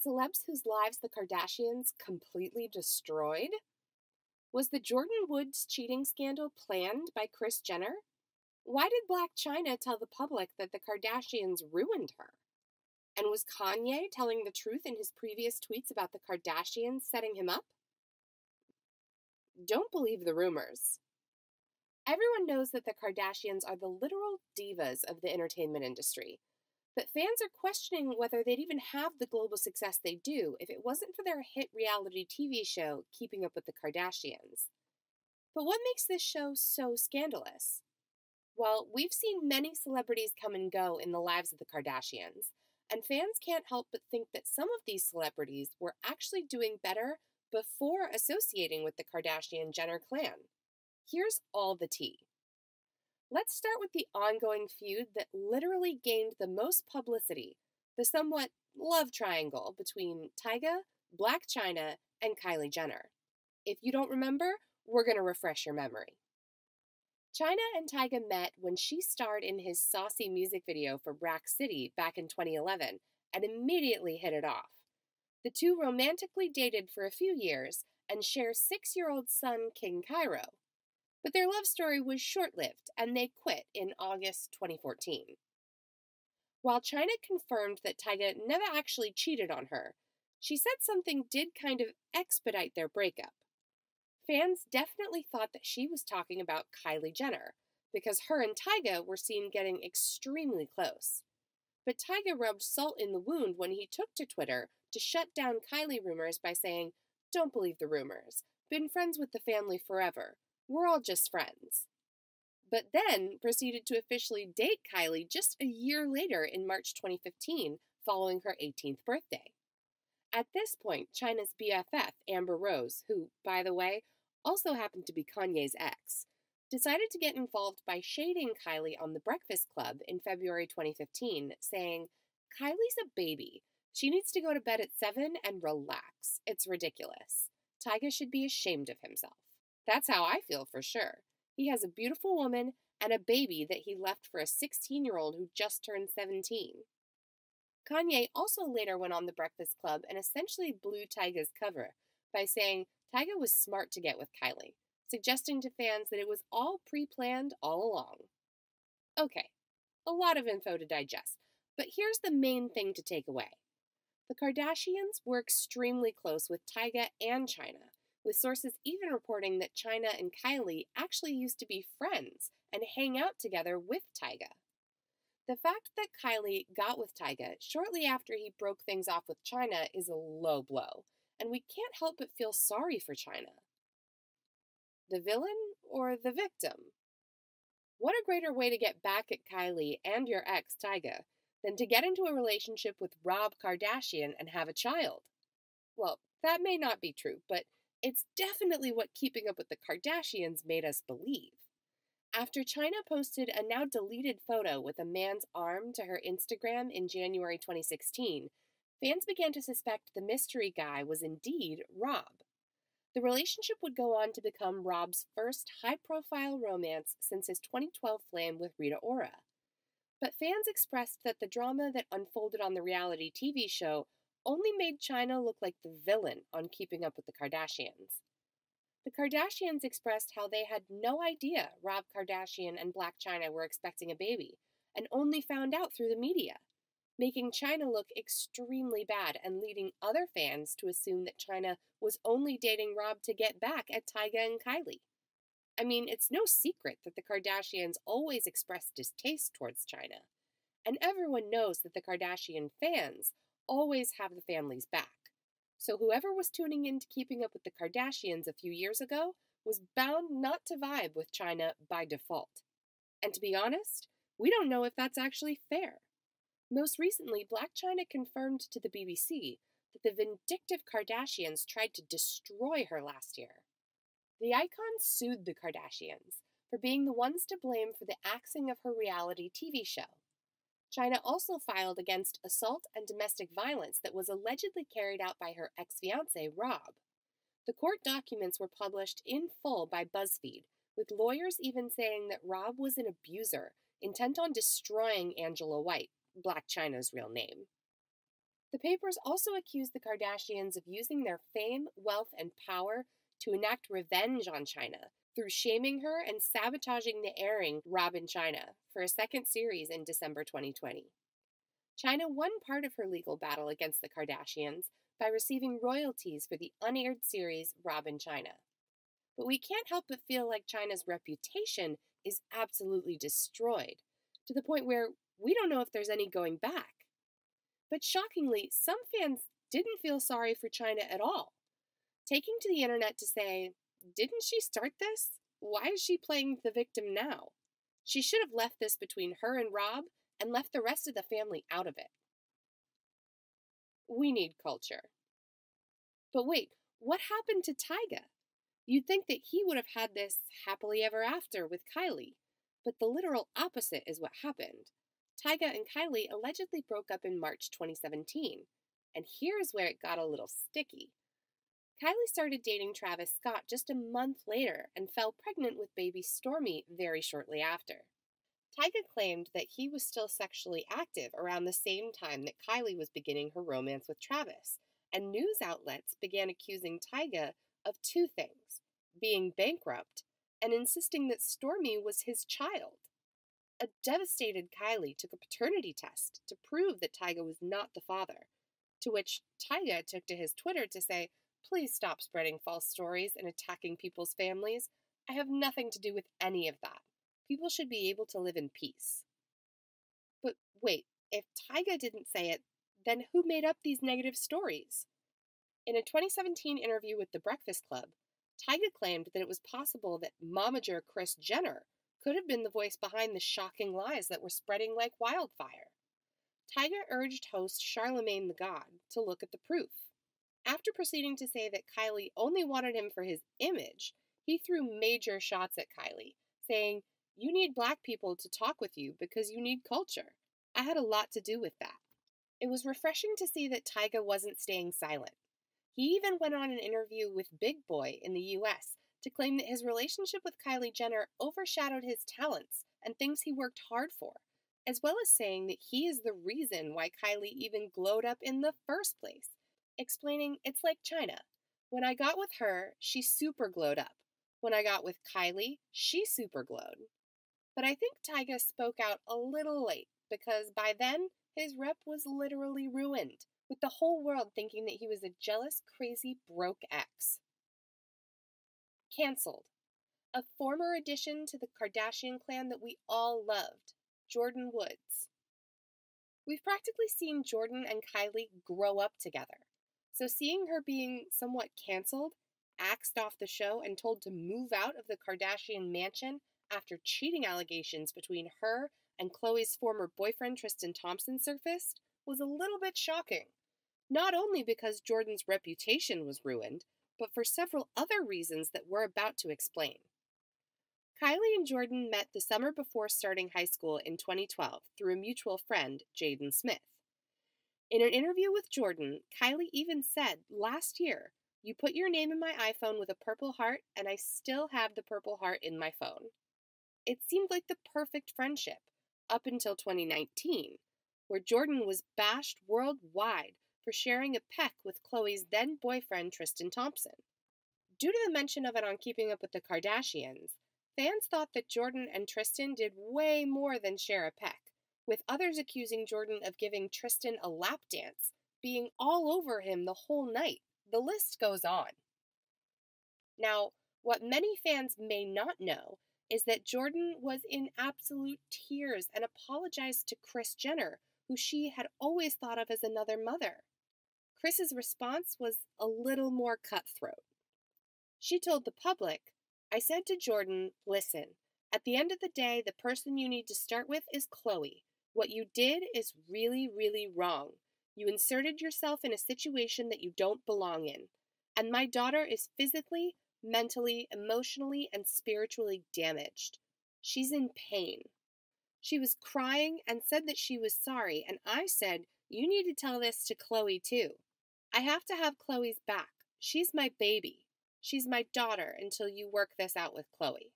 Celebs whose lives the Kardashians completely destroyed? Was the Jordan Woods cheating scandal planned by Kris Jenner? Why did Black China tell the public that the Kardashians ruined her? And was Kanye telling the truth in his previous tweets about the Kardashians setting him up? Don't believe the rumors. Everyone knows that the Kardashians are the literal divas of the entertainment industry, but fans are questioning whether they'd even have the global success they do if it wasn't for their hit reality TV show, Keeping Up with the Kardashians. But what makes this show so scandalous? Well, we've seen many celebrities come and go in the lives of the Kardashians, and fans can't help but think that some of these celebrities were actually doing better before associating with the Kardashian-Jenner clan. Here's all the tea. Let's start with the ongoing feud that literally gained the most publicity, the somewhat love triangle between Tyga, Blac Chyna, and Kylie Jenner. If you don't remember, we're going to refresh your memory. Chyna and Tyga met when she starred in his saucy music video for Rack City back in 2011 and immediately hit it off. The two romantically dated for a few years and share 6-year-old son King Cairo. But their love story was short-lived, and they quit in August 2014. While Chyna confirmed that Tyga never actually cheated on her, she said something did kind of expedite their breakup. Fans definitely thought that she was talking about Kylie Jenner, because her and Tyga were seen getting extremely close. But Tyga rubbed salt in the wound when he took to Twitter to shut down Kylie rumors by saying, "Don't believe the rumors. Been friends with the family forever. We're all just friends." But then proceeded to officially date Kylie just a year later in March 2015, following her 18th birthday. At this point, Chyna's BFF, Amber Rose, who, by the way, also happened to be Kanye's ex, decided to get involved by shading Kylie on The Breakfast Club in February 2015, saying, "Kylie's a baby. She needs to go to bed at 7 and relax. It's ridiculous. Tyga should be ashamed of himself." That's how I feel for sure. He has a beautiful woman and a baby that he left for a 16-year-old who just turned 17. Kanye also later went on The Breakfast Club and essentially blew Tyga's cover by saying Tyga was smart to get with Kylie, suggesting to fans that it was all pre-planned all along. Okay, a lot of info to digest, but here's the main thing to take away. The Kardashians were extremely close with Tyga and Chyna, with sources even reporting that Chyna and Kylie actually used to be friends and hang out together with Tyga. The fact that Kylie got with Tyga shortly after he broke things off with Chyna is a low blow, and we can't help but feel sorry for Chyna. The villain or the victim? What a greater way to get back at Kylie and your ex, Tyga, than to get into a relationship with Rob Kardashian and have a child? Well, that may not be true, but it's definitely what Keeping Up with the Kardashians made us believe. After Chyna posted a now deleted photo with a man's arm to her Instagram in January 2016, fans began to suspect the mystery guy was indeed Rob. The relationship would go on to become Rob's first high-profile romance since his 2012 flame with Rita Ora. But fans expressed that the drama that unfolded on the reality TV show only made Chyna look like the villain on Keeping Up with the Kardashians. The Kardashians expressed how they had no idea Rob Kardashian and Blac Chyna were expecting a baby, and only found out through the media, making Chyna look extremely bad and leading other fans to assume that Chyna was only dating Rob to get back at Tyga and Kylie. I mean, it's no secret that the Kardashians always expressed distaste towards Chyna, and everyone knows that the Kardashian fans always have the family's back. So whoever was tuning in to Keeping Up with the Kardashians a few years ago was bound not to vibe with Chyna by default. And to be honest, we don't know if that's actually fair. Most recently, Blac Chyna confirmed to the BBC that the vindictive Kardashians tried to destroy her last year. The icon sued the Kardashians for being the ones to blame for the axing of her reality TV show. Chyna also filed against assault and domestic violence that was allegedly carried out by her ex-fiancé, Rob. The court documents were published in full by BuzzFeed, with lawyers even saying that Rob was an abuser, intent on destroying Angela White, Blac Chyna's real name. The papers also accused the Kardashians of using their fame, wealth, and power to enact revenge on China through shaming her and sabotaging the airing Rob in China for a second series in December 2020. China won part of her legal battle against the Kardashians by receiving royalties for the unaired series Rob in China. But we can't help but feel like China's reputation is absolutely destroyed, to the point where we don't know if there's any going back. But shockingly, some fans didn't feel sorry for China at all, taking to the internet to say, "Didn't she start this? Why is she playing the victim now? She should have left this between her and Rob and left the rest of the family out of it." We need culture. But wait, what happened to Tyga? You'd think that he would have had this happily ever after with Kylie, but the literal opposite is what happened. Tyga and Kylie allegedly broke up in March 2017, and here's where it got a little sticky. Kylie started dating Travis Scott just a month later and fell pregnant with baby Stormi very shortly after. Tyga claimed that he was still sexually active around the same time that Kylie was beginning her romance with Travis, and news outlets began accusing Tyga of two things: being bankrupt and insisting that Stormi was his child. A devastated Kylie took a paternity test to prove that Tyga was not the father, to which Tyga took to his Twitter to say, "Please stop spreading false stories and attacking people's families. I have nothing to do with any of that. People should be able to live in peace." But wait, if Tyga didn't say it, then who made up these negative stories? In a 2017 interview with The Breakfast Club, Tyga claimed that it was possible that momager Kris Jenner could have been the voice behind the shocking lies that were spreading like wildfire. Tyga urged host Charlemagne the God to look at the proof. After proceeding to say that Kylie only wanted him for his image, he threw major shots at Kylie, saying, "You need black people to talk with you because you need culture. I had a lot to do with that." It was refreshing to see that Tyga wasn't staying silent. He even went on an interview with Big Boy in the US to claim that his relationship with Kylie Jenner overshadowed his talents and things he worked hard for, as well as saying that he is the reason why Kylie even glowed up in the first place, explaining it's like China. When I got with her, she super glowed up. When I got with Kylie, she super glowed. But I think Tyga spoke out a little late, because by then, his rep was literally ruined, with the whole world thinking that he was a jealous, crazy, broke ex. Cancelled. A former addition to the Kardashian clan that we all loved, Jordyn Woods. We've practically seen Jordyn and Kylie grow up together, so seeing her being somewhat cancelled, axed off the show, and told to move out of the Kardashian mansion after cheating allegations between her and Khloe's former boyfriend Tristan Thompson surfaced was a little bit shocking. Not only because Jordyn's reputation was ruined, but for several other reasons that we're about to explain. Kylie and Jordyn met the summer before starting high school in 2012 through a mutual friend, Jaden Smith. In an interview with Jordyn, Kylie even said, "Last year, you put your name in my iPhone with a purple heart, and I still have the purple heart in my phone." It seemed like the perfect friendship, up until 2019, where Jordyn was bashed worldwide for sharing a peck with Khloe's then-boyfriend Tristan Thompson. Due to the mention of it on Keeping Up with the Kardashians, fans thought that Jordyn and Tristan did way more than share a peck, with others accusing Jordyn of giving Tristan a lap dance, being all over him the whole night. The list goes on. Now, what many fans may not know is that Jordyn was in absolute tears and apologized to Kris Jenner, who she had always thought of as another mother. Kris's response was a little more cutthroat. She told the public, "I said to Jordyn, listen, at the end of the day, the person you need to start with is Khloe. What you did is really, really wrong. You inserted yourself in a situation that you don't belong in. And my daughter is physically, mentally, emotionally, and spiritually damaged. She's in pain." She was crying and said that she was sorry, and I said, "You need to tell this to Khloe too. I have to have Khloe's back. She's my baby. She's my daughter until you work this out with Khloe."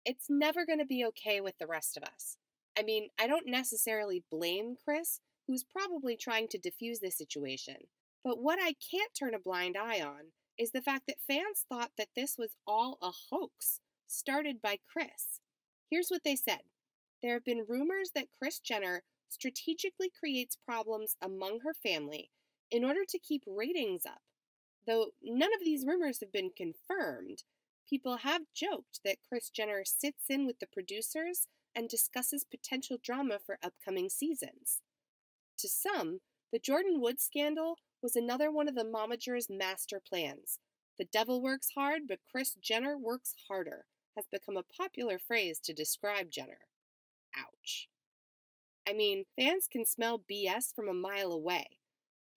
It's never going to be okay with the rest of us. I mean, I don't necessarily blame Kris, who's probably trying to defuse the situation. But what I can't turn a blind eye on is the fact that fans thought that this was all a hoax started by Kris. Here's what they said. There have been rumors that Kris Jenner strategically creates problems among her family in order to keep ratings up. Though none of these rumors have been confirmed, people have joked that Kris Jenner sits in with the producers and discusses potential drama for upcoming seasons. To some, the Jordyn Woods scandal was another one of the momager's master plans. The devil works hard, but Kris Jenner works harder has become a popular phrase to describe Jenner. Ouch. I mean, fans can smell BS from a mile away.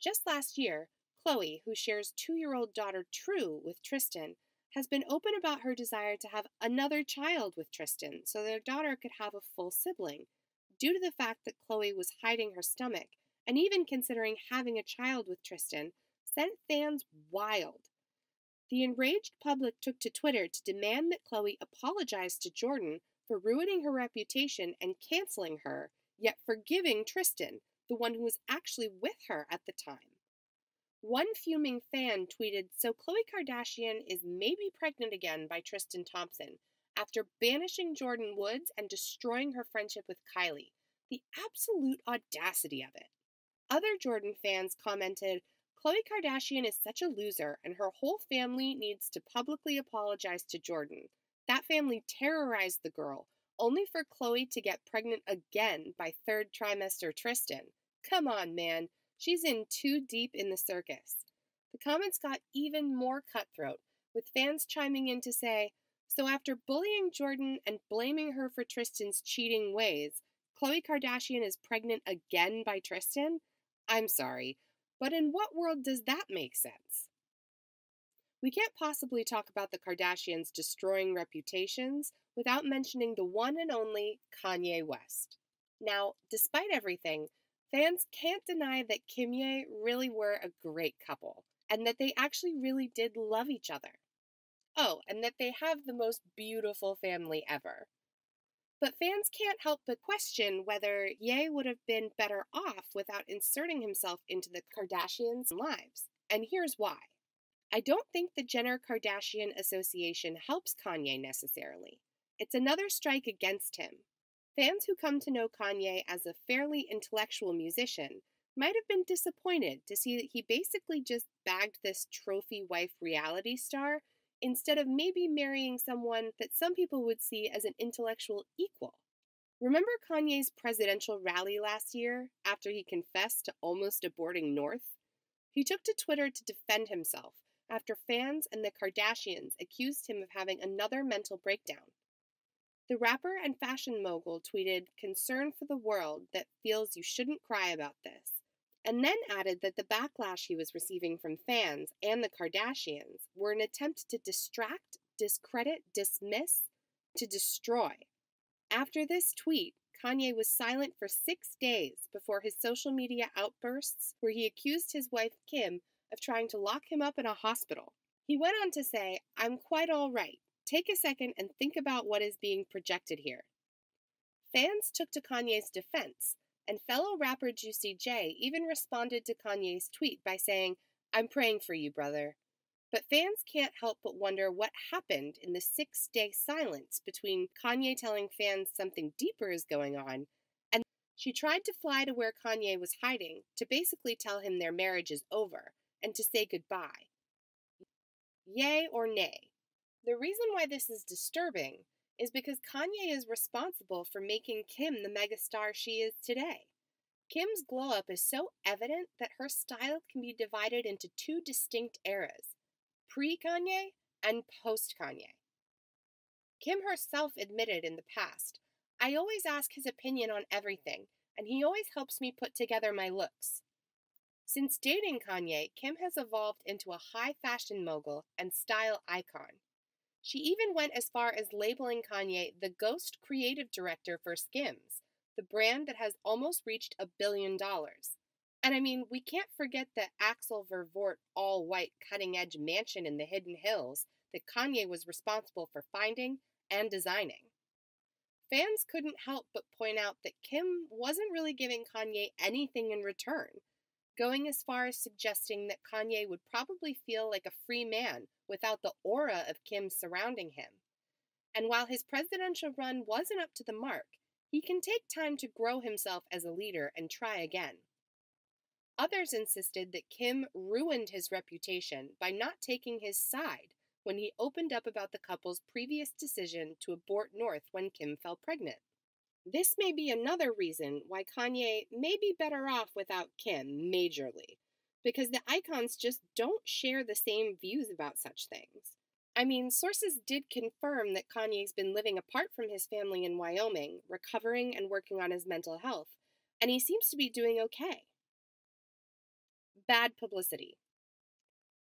Just last year, Khloe, who shares 2-year-old daughter True with Tristan, has been open about her desire to have another child with Tristan so their daughter could have a full sibling, due to the fact that Khloe was hiding her stomach and even considering having a child with Tristan sent fans wild. The enraged public took to Twitter to demand that Khloe apologize to Jordyn for ruining her reputation and canceling her, yet forgiving Tristan, the one who was actually with her at the time. One fuming fan tweeted, "So Khloe Kardashian is maybe pregnant again by Tristan Thompson after banishing Jordyn Woods and destroying her friendship with Kylie. The absolute audacity of it." Other Jordyn fans commented, "Khloe Kardashian is such a loser and her whole family needs to publicly apologize to Jordyn. That family terrorized the girl, only for Khloe to get pregnant again by third trimester Tristan. Come on, man. She's in too deep in the circus." The comments got even more cutthroat, with fans chiming in to say, "So after bullying Jordyn and blaming her for Tristan's cheating ways, Khloe Kardashian is pregnant again by Tristan? I'm sorry, but in what world does that make sense?" We can't possibly talk about the Kardashians destroying reputations without mentioning the one and only Kanye West. Now, despite everything, fans can't deny that Kanye really were a great couple, and that they actually really did love each other. Oh, and that they have the most beautiful family ever. But fans can't help but question whether Ye would have been better off without inserting himself into the Kardashians' lives. And here's why. I don't think the Jenner-Kardashian association helps Kanye necessarily. It's another strike against him. Fans who come to know Kanye as a fairly intellectual musician might have been disappointed to see that he basically just bagged this trophy wife reality star instead of maybe marrying someone that some people would see as an intellectual equal. Remember Kanye's presidential rally last year after he confessed to almost aborting North? He took to Twitter to defend himself after fans and the Kardashians accused him of having another mental breakdown. The rapper and fashion mogul tweeted concern for the world that feels you shouldn't cry about this, and then added that the backlash he was receiving from fans and the Kardashians were an attempt to distract, discredit, dismiss, to destroy. After this tweet, Kanye was silent for 6 days before his social media outbursts where he accused his wife Kim of trying to lock him up in a hospital. He went on to say, "I'm quite all right. Take a second and think about what is being projected here." Fans took to Kanye's defense, and fellow rapper Juicy J even responded to Kanye's tweet by saying, "I'm praying for you, brother." But fans can't help but wonder what happened in the 6-day silence between Kanye telling fans something deeper is going on, and she tried to fly to where Kanye was hiding to basically tell him their marriage is over and to say goodbye. Yay or nay? The reason why this is disturbing is because Kanye is responsible for making Kim the megastar she is today. Kim's glow-up is so evident that her style can be divided into 2 distinct eras, pre-Kanye and post-Kanye. Kim herself admitted in the past, "I always ask his opinion on everything, and he always helps me put together my looks." Since dating Kanye, Kim has evolved into a high fashion mogul and style icon. She even went as far as labeling Kanye the ghost creative director for Skims, the brand that has almost reached $1 billion. And I mean, we can't forget the Axel Vervoort all-white cutting-edge mansion in the Hidden Hills that Kanye was responsible for finding and designing. fans couldn't help but point out that Kim wasn't really giving Kanye anything in return, going as far as suggesting that Kanye would probably feel like a free man without the aura of Kim surrounding him. And while his presidential run wasn't up to the mark, he can take time to grow himself as a leader and try again. Others insisted that Kim ruined his reputation by not taking his side when he opened up about the couple's previous decision to abort North when Kim fell pregnant. This may be another reason why Kanye may be better off without Kim majorly, because the icons just don't share the same views about such things. I mean, sources did confirm that Kanye's been living apart from his family in Wyoming, recovering and working on his mental health, and he seems to be doing okay. Bad publicity.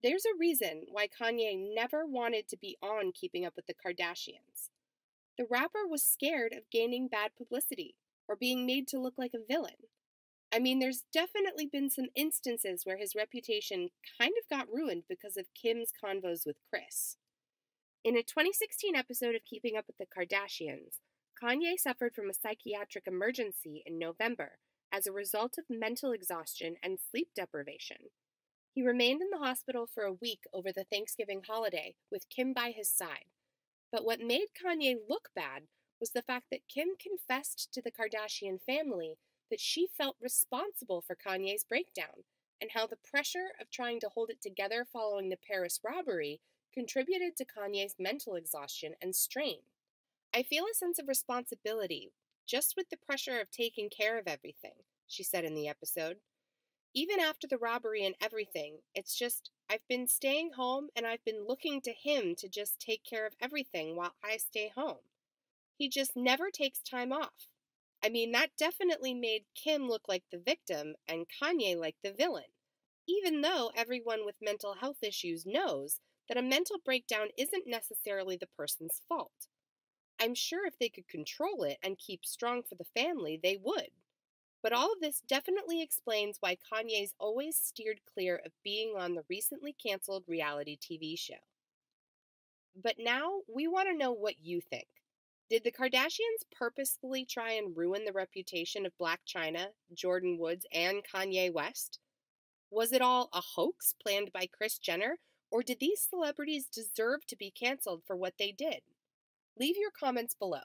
There's a reason why Kanye never wanted to be on Keeping Up with the Kardashians. The rapper was scared of gaining bad publicity or being made to look like a villain. I mean, there's definitely been some instances where his reputation kind of got ruined because of Kim's convos with Kris. In a 2016 episode of Keeping Up with the Kardashians, Kanye suffered from a psychiatric emergency in November as a result of mental exhaustion and sleep deprivation. He remained in the hospital for a week over the Thanksgiving holiday with Kim by his side. But what made Kanye look bad was the fact that Kim confessed to the Kardashian family that she felt responsible for Kanye's breakdown, and how the pressure of trying to hold it together following the Paris robbery contributed to Kanye's mental exhaustion and strain. I feel a sense of responsibility just with the pressure of taking care of everything, she said in the episode. Even after the robbery and everything, it's just, I've been staying home and I've been looking to him to just take care of everything while I stay home. He just never takes time off. I mean, that definitely made Kim look like the victim and Kanye like the villain, even though everyone with mental health issues knows that a mental breakdown isn't necessarily the person's fault. I'm sure if they could control it and keep strong for the family, they would. But all of this definitely explains why Kanye's always steered clear of being on the recently canceled reality TV show. But now we want to know what you think. Did the Kardashians purposefully try and ruin the reputation of Blac Chyna, Jordyn Woods, and Kanye West? Was it all a hoax planned by Kris Jenner, or did these celebrities deserve to be canceled for what they did? Leave your comments below.